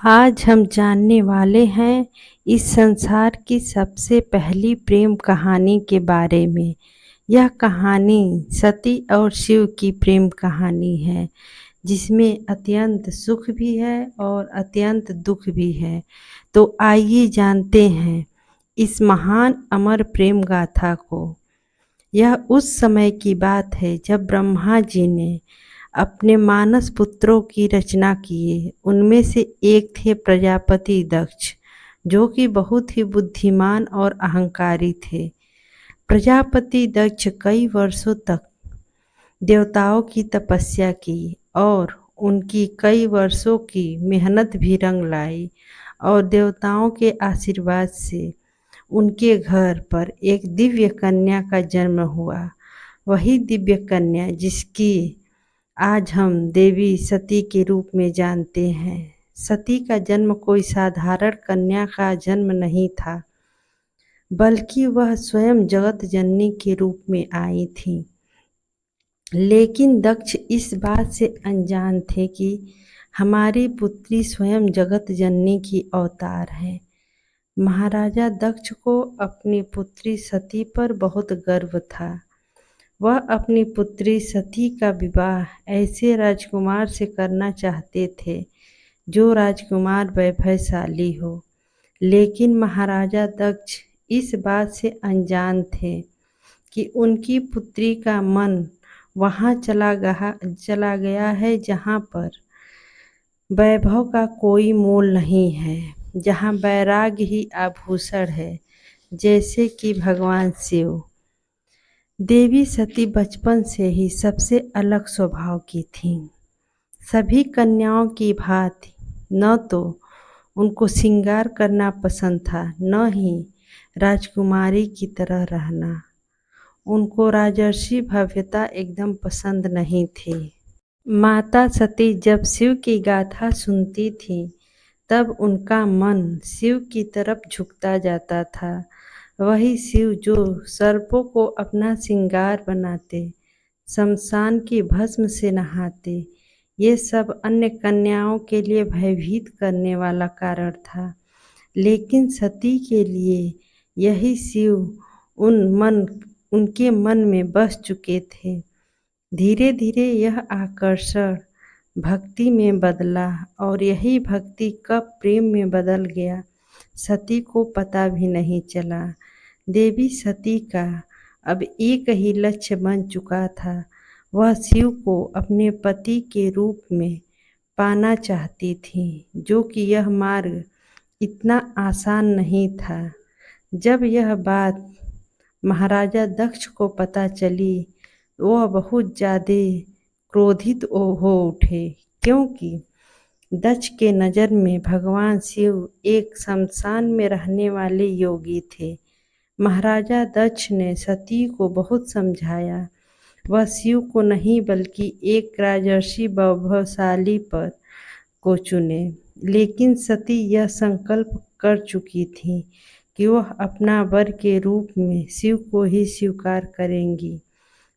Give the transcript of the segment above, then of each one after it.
आज हम जानने वाले हैं इस संसार की सबसे पहली प्रेम कहानी के बारे में। यह कहानी सती और शिव की प्रेम कहानी है, जिसमें अत्यंत सुख भी है और अत्यंत दुख भी है। तो आइए जानते हैं इस महान अमर प्रेम गाथा को। यह उस समय की बात है जब ब्रह्मा जी ने अपने मानस पुत्रों की रचना किए। उनमें से एक थे प्रजापति दक्ष, जो कि बहुत ही बुद्धिमान और अहंकारी थे। प्रजापति दक्ष कई वर्षों तक देवताओं की तपस्या की और उनकी कई वर्षों की मेहनत भी रंग लाई, और देवताओं के आशीर्वाद से उनके घर पर एक दिव्य कन्या का जन्म हुआ। वही दिव्य कन्या जिसकी आज हम देवी सती के रूप में जानते हैं। सती का जन्म कोई साधारण कन्या का जन्म नहीं था, बल्कि वह स्वयं जगत जननी के रूप में आई थी। लेकिन दक्ष इस बात से अनजान थे कि हमारी पुत्री स्वयं जगत जननी की अवतार है। महाराजा दक्ष को अपनी पुत्री सती पर बहुत गर्व था। वह अपनी पुत्री सती का विवाह ऐसे राजकुमार से करना चाहते थे जो राजकुमार वैभवशाली हो। लेकिन महाराजा दक्ष इस बात से अनजान थे कि उनकी पुत्री का मन वहाँ चला गया है जहाँ पर वैभव का कोई मोल नहीं है, जहाँ वैराग्य ही आभूषण है, जैसे कि भगवान शिव। देवी सती बचपन से ही सबसे अलग स्वभाव की थीं। सभी कन्याओं की भांति न तो उनको श्रृंगार करना पसंद था, न ही राजकुमारी की तरह रहना। उनको राजर्षि भव्यता एकदम पसंद नहीं थी। माता सती जब शिव की गाथा सुनती थी, तब उनका मन शिव की तरफ झुकता जाता था। वही शिव जो सर्पों को अपना श्रृंगार बनाते, शमशान की भस्म से नहाते, ये सब अन्य कन्याओं के लिए भयभीत करने वाला कारण था। लेकिन सती के लिए यही शिव उनके मन में बस चुके थे। धीरे धीरे यह आकर्षण भक्ति में बदला, और यही भक्ति कब प्रेम में बदल गया, सती को पता भी नहीं चला। देवी सती का अब एक ही लक्ष्य बन चुका था। वह शिव को अपने पति के रूप में पाना चाहती थी, जो कि यह मार्ग इतना आसान नहीं था। जब यह बात महाराजा दक्ष को पता चली, वह बहुत ज़्यादा क्रोधित हो उठे, क्योंकि दक्ष के नज़र में भगवान शिव एक शमशान में रहने वाले योगी थे। महाराजा दक्ष ने सती को बहुत समझाया, वह शिव को नहीं बल्कि एक राजर्षि वैभवशाली पर को चुने। लेकिन सती यह संकल्प कर चुकी थी कि वह अपना वर के रूप में शिव को ही स्वीकार करेंगी,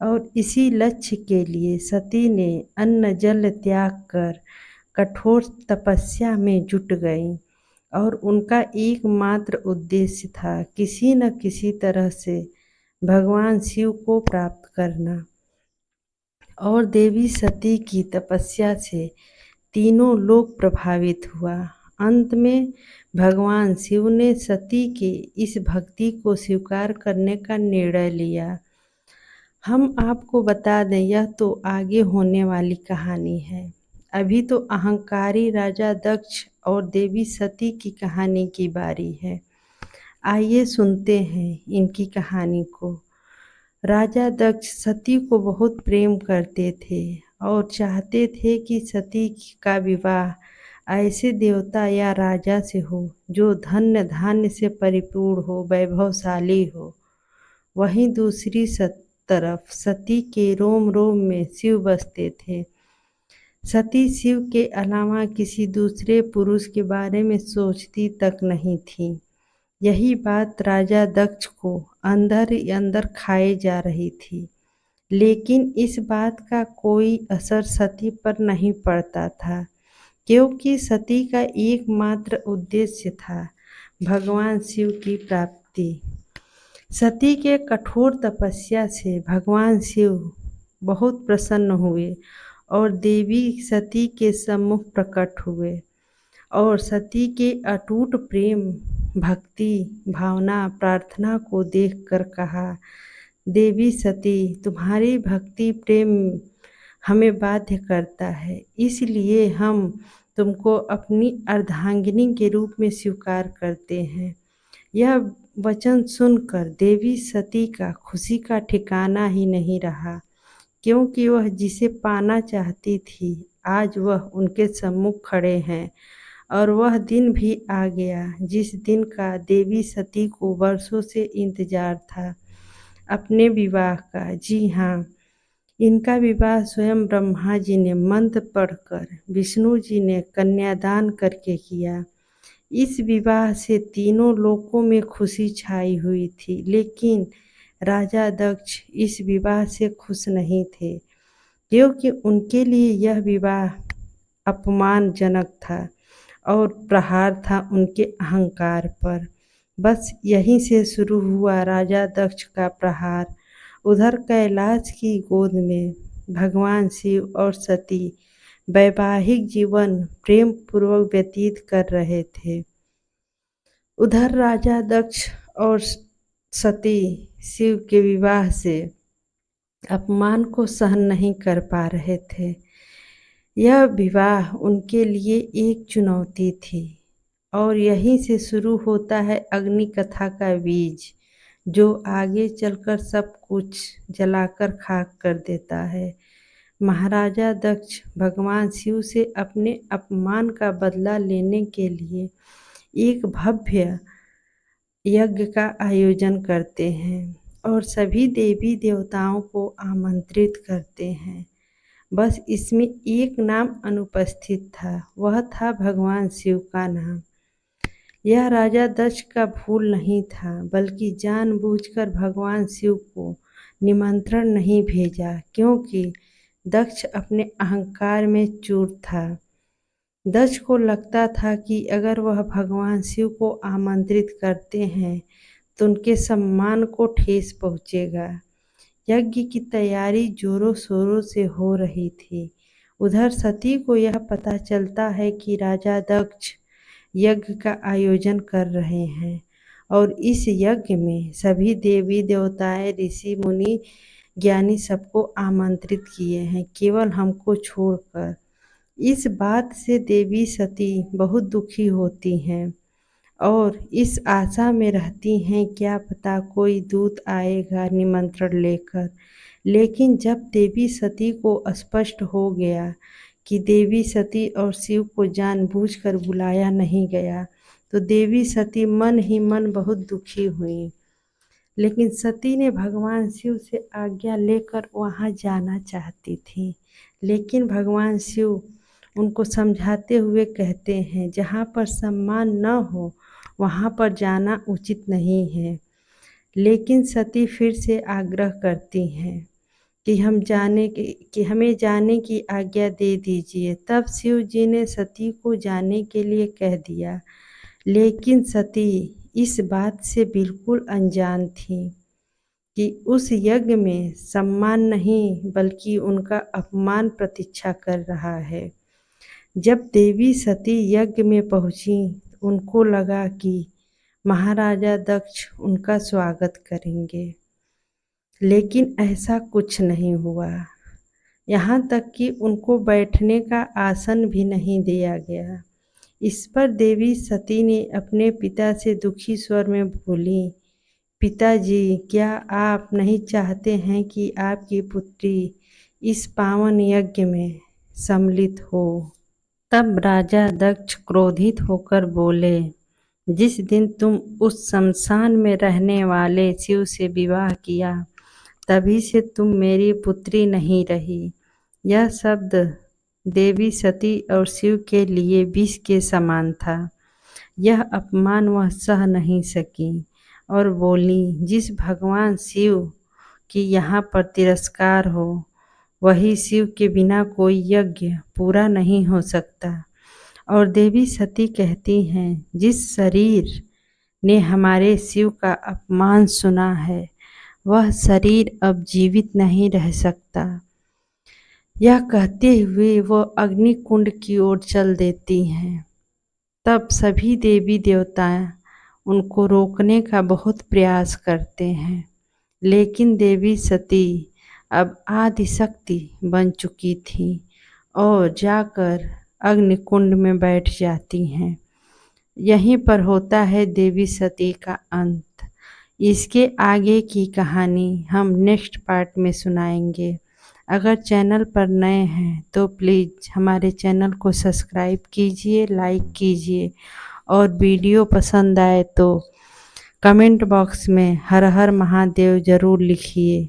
और इसी लक्ष्य के लिए सती ने अन्न जल त्याग कर कठोर तपस्या में जुट गई, और उनका एकमात्र उद्देश्य था किसी न किसी तरह से भगवान शिव को प्राप्त करना। और देवी सती की तपस्या से तीनों लोग प्रभावित हुआ। अंत में भगवान शिव ने सती के इस भक्ति को स्वीकार करने का निर्णय लिया। हम आपको बता दें, यह तो आगे होने वाली कहानी है। अभी तो अहंकारी राजा दक्ष और देवी सती की कहानी की बारी है। आइए सुनते हैं इनकी कहानी को। राजा दक्ष सती को बहुत प्रेम करते थे और चाहते थे कि सती का विवाह ऐसे देवता या राजा से हो जो धन्य धान्य से परिपूर्ण हो, वैभवशाली हो। वहीं दूसरी तरफ सती के रोम रोम में शिव बसते थे। सती शिव के अलावा किसी दूसरे पुरुष के बारे में सोचती तक नहीं थी। यही बात राजा दक्ष को अंदर ही अंदर खाए जा रही थी। लेकिन इस बात का कोई असर सती पर नहीं पड़ता था, क्योंकि सती का एकमात्र उद्देश्य था भगवान शिव की प्राप्ति। सती के कठोर तपस्या से भगवान शिव बहुत प्रसन्न हुए और देवी सती के सम्मुख प्रकट हुए और सती के अटूट प्रेम, भक्ति, भावना, प्रार्थना को देखकर कहा, देवी सती, तुम्हारी भक्ति प्रेम हमें बाध्य करता है, इसलिए हम तुमको अपनी अर्धांगिनी के रूप में स्वीकार करते हैं। यह वचन सुनकर देवी सती का खुशी का ठिकाना ही नहीं रहा, क्योंकि वह जिसे पाना चाहती थी आज वह उनके सम्मुख खड़े हैं और वह दिन भी आ गया जिस दिन का देवी सती को वर्षों से इंतजार था, अपने विवाह का। जी हाँ, इनका विवाह स्वयं ब्रह्मा जी ने मंत्र पढ़कर, विष्णु जी ने कन्यादान करके किया। इस विवाह से तीनों लोकों में खुशी छाई हुई थी, लेकिन राजा दक्ष इस विवाह से खुश नहीं थे, क्योंकि उनके लिए यह विवाह अपमानजनक था और प्रहार था उनके अहंकार पर। बस यहीं से शुरू हुआ राजा दक्ष का प्रहार। उधर कैलाश की गोद में भगवान शिव और सती वैवाहिक जीवन प्रेम पूर्वक व्यतीत कर रहे थे। उधर राजा दक्ष और सती शिव के विवाह से अपमान को सहन नहीं कर पा रहे थे। यह विवाह उनके लिए एक चुनौती थी और यहीं से शुरू होता है अग्नि कथा का बीज, जो आगे चलकर सब कुछ जलाकर खाक कर देता है। महाराजा दक्ष भगवान शिव से अपने अपमान का बदला लेने के लिए एक भव्य यज्ञ का आयोजन करते हैं और सभी देवी देवताओं को आमंत्रित करते हैं। बस इसमें एक नाम अनुपस्थित था, वह था भगवान शिव का नाम। यह राजा दक्ष का भूल नहीं था, बल्कि जानबूझकर भगवान शिव को निमंत्रण नहीं भेजा, क्योंकि दक्ष अपने अहंकार में चूर था। दक्ष को लगता था कि अगर वह भगवान शिव को आमंत्रित करते हैं तो उनके सम्मान को ठेस पहुँचेगा। यज्ञ की तैयारी जोरों शोरों से हो रही थी। उधर सती को यह पता चलता है कि राजा दक्ष यज्ञ का आयोजन कर रहे हैं और इस यज्ञ में सभी देवी देवताएं, ऋषि मुनि, ज्ञानी सबको आमंत्रित किए हैं, केवल हमको छोड़कर। इस बात से देवी सती बहुत दुखी होती हैं और इस आशा में रहती हैं क्या पता कोई दूत आएगा निमंत्रण लेकर। लेकिन जब देवी सती को स्पष्ट हो गया कि देवी सती और शिव को जानबूझकर बुलाया नहीं गया, तो देवी सती मन ही मन बहुत दुखी हुई। लेकिन सती ने भगवान शिव से आज्ञा लेकर वहाँ जाना चाहती थी, लेकिन भगवान शिव उनको समझाते हुए कहते हैं, जहाँ पर सम्मान न हो वहाँ पर जाना उचित नहीं है। लेकिन सती फिर से आग्रह करती हैं कि हमें जाने की आज्ञा दे दीजिए। तब शिव जी ने सती को जाने के लिए कह दिया, लेकिन सती इस बात से बिल्कुल अनजान थी कि उस यज्ञ में सम्मान नहीं बल्कि उनका अपमान प्रतीक्षा कर रहा है। जब देवी सती यज्ञ में पहुंची, उनको लगा कि महाराजा दक्ष उनका स्वागत करेंगे, लेकिन ऐसा कुछ नहीं हुआ। यहाँ तक कि उनको बैठने का आसन भी नहीं दिया गया। इस पर देवी सती ने अपने पिता से दुखी स्वर में बोली, पिताजी, क्या आप नहीं चाहते हैं कि आपकी पुत्री इस पावन यज्ञ में सम्मिलित हो? तब राजा दक्ष क्रोधित होकर बोले, जिस दिन तुम उस शमशान में रहने वाले शिव से विवाह किया, तभी से तुम मेरी पुत्री नहीं रही। यह शब्द देवी सती और शिव के लिए विष के समान था। यह अपमान वह सह नहीं सकी और बोली, जिस भगवान शिव की यहाँ पर तिरस्कार हो, वही शिव के बिना कोई यज्ञ पूरा नहीं हो सकता। और देवी सती कहती हैं, जिस शरीर ने हमारे शिव का अपमान सुना है वह शरीर अब जीवित नहीं रह सकता। यह कहते हुए वो अग्नि कुंड की ओर चल देती हैं। तब सभी देवी देवता उनको रोकने का बहुत प्रयास करते हैं, लेकिन देवी सती अब आदिशक्ति बन चुकी थी और जाकर अग्निकुंड में बैठ जाती हैं। यहीं पर होता है देवी सती का अंत। इसके आगे की कहानी हम नेक्स्ट पार्ट में सुनाएंगे। अगर चैनल पर नए हैं तो प्लीज़ हमारे चैनल को सब्सक्राइब कीजिए, लाइक कीजिए और वीडियो पसंद आए तो कमेंट बॉक्स में हर हर महादेव ज़रूर लिखिए।